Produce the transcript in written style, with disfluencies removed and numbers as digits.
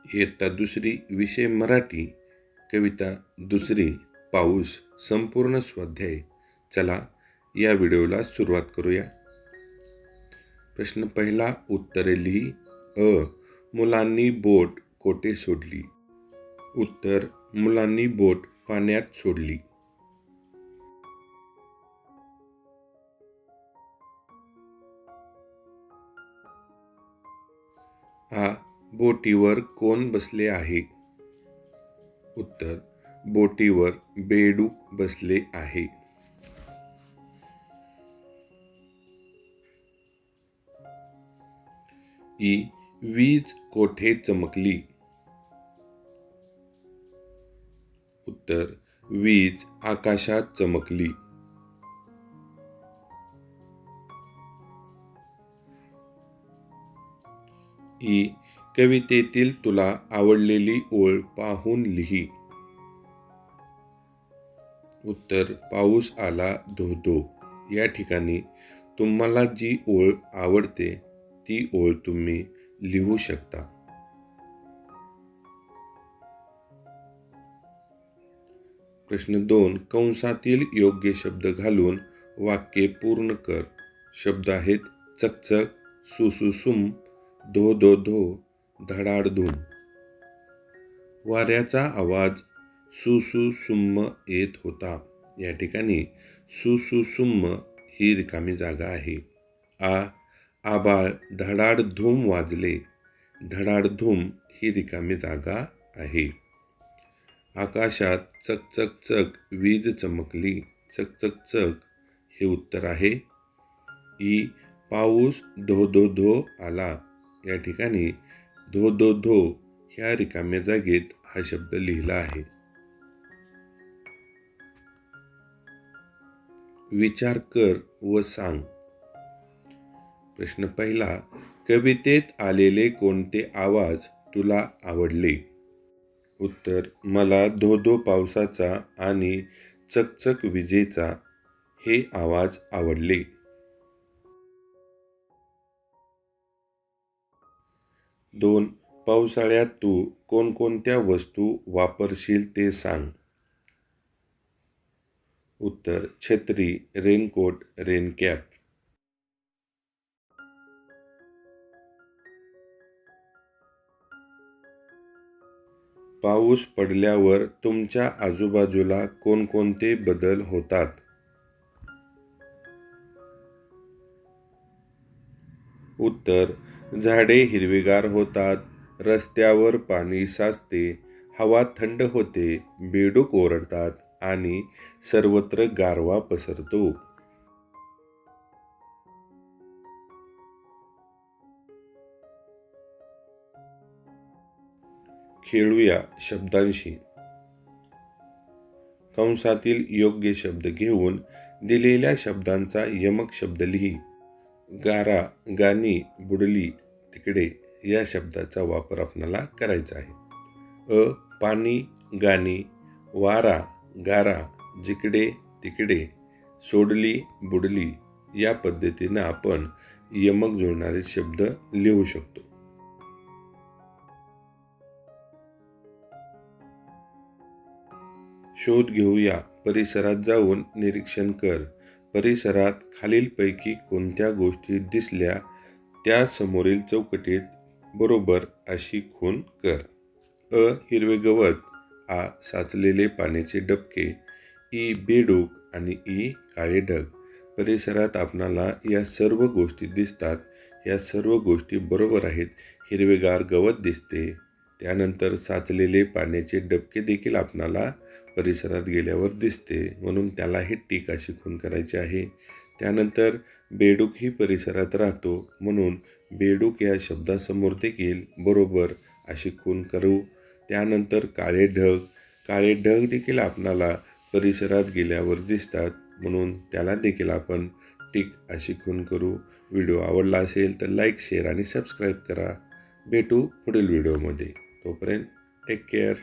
इयत्ता दुसरी विषय मराठी कविता दुसरी पाऊस संपूर्ण स्वाध्याय. चला या व्हिडिओला सुरुवात करूया. प्रश्न पहिला उत्तरे लिही. मुलांनी बोट कोठे सोडली? उत्तर मुलांनी बोट पाण्यात सोडली. बोटीवर कोण बसले आहे? उत्तर बोटीवर बेडूक बसले आहे. वीज कोठे चमकली? उत्तर वीज आकाशात चमकली. कवितेतील तुला आवडलेली ओळ पाहून लिही. उत्तर पाऊस आला धो धो. या ठिकाणी तुम्हाला जी ओळ आवडते ती ओळ तुम्ही लिहू शकता. प्रश्न 2 कंसातील योग्य शब्द घालून वाक्य पूर्ण कर. शब्द आहेत चकचक, सुसुसुम, धो धो धो, धडाडधूम. वाऱ्याचा आवाज सुसुसुम्म येत होता. या ठिकाणी सुसुसुम्म ही रिकामी जागा आहे. आबाळ धडाडधूम वाजले. धडाडधूम ही रिकामी जागा आहे. आकाशात चकचक चक वीज चमकली. चकचक चक हे उत्तर आहे. पाऊस धो धो धो आला. या ठिकाणी धो धो धो ह्या रिकाम्या जागेत हा शब्द लिहिला आहे. विचार कर व सांग. प्रश्न पहिला कवितेत आलेले कोणते आवाज तुला आवडले? उत्तर मला धो धो पावसाचा आणि चकचक विजेचा हे आवाज आवडले. 2 पावसाळ्यात तू कोणकोणत्या वस्तू वापरशील ते सांग. उत्तर छत्री, रेनकोट, रेनकॅप. पाऊस पडल्यावर तुमच्या आजूबाजूला कोणकोणते बदल होतात? उत्तर झाडे हिरवीगार होतात, रस्त्यावर पाणी साचते, हवा थंड होते, बेडूक ओरडतात आणि सर्वत्र गारवा पसरतो. खेळूया शब्दांशी. कंसातील योग्य शब्द घेऊन दिलेल्या शब्दांचा यमक शब्द लिही. गारा, गाणी, बुडली, तिकडे या शब्दाचा वापर आपल्याला करायचा आहे. पाणी, गाणी, वारा, गारा, जिकडे, तिकडे, सोडली, बुडली या पद्धतीने आपण यमक जुळणारे शब्द लिहू शकतो. शोध घेऊया. परिसरात जाऊन निरीक्षण कर. परिसरात खालीलपैकी कोणत्या गोष्टी दिसल्या त्या समोरील चौकटीत बरोबर अशी खूण कर. हिरवे गवत, साचलेले पाण्याचे डबके, बेडूक आणि काळे ढग. परिसरात आपणाला या सर्व गोष्टी दिसतात. या सर्व गोष्टी बरोबर आहेत. हिरवेगार गवत दिसते. त्यानंतर साचलेले पाण्याचे डबके देखील आपणाला परिसरात गेल्यावर दिसते, म्हणून त्याला ही टीक अशी खूण करायची आहे. त्यानंतर बेडूक ही परिसरात राहतो, म्हणून बेडूक या शब्दासमोर देखील बरोबर अशी खूण करू. त्यानंतर काळे ढग देखील आपणाला परिसरात गेल्यावर दिसतात, म्हणून त्याला देखील आपण टीक अशी खूण करू. व्हिडिओ आवडला असेल तर लाईक, शेअर आणि सबस्क्राईब करा. भेटू पुढील व्हिडिओमध्ये. तोपर्यंत टेक केअर.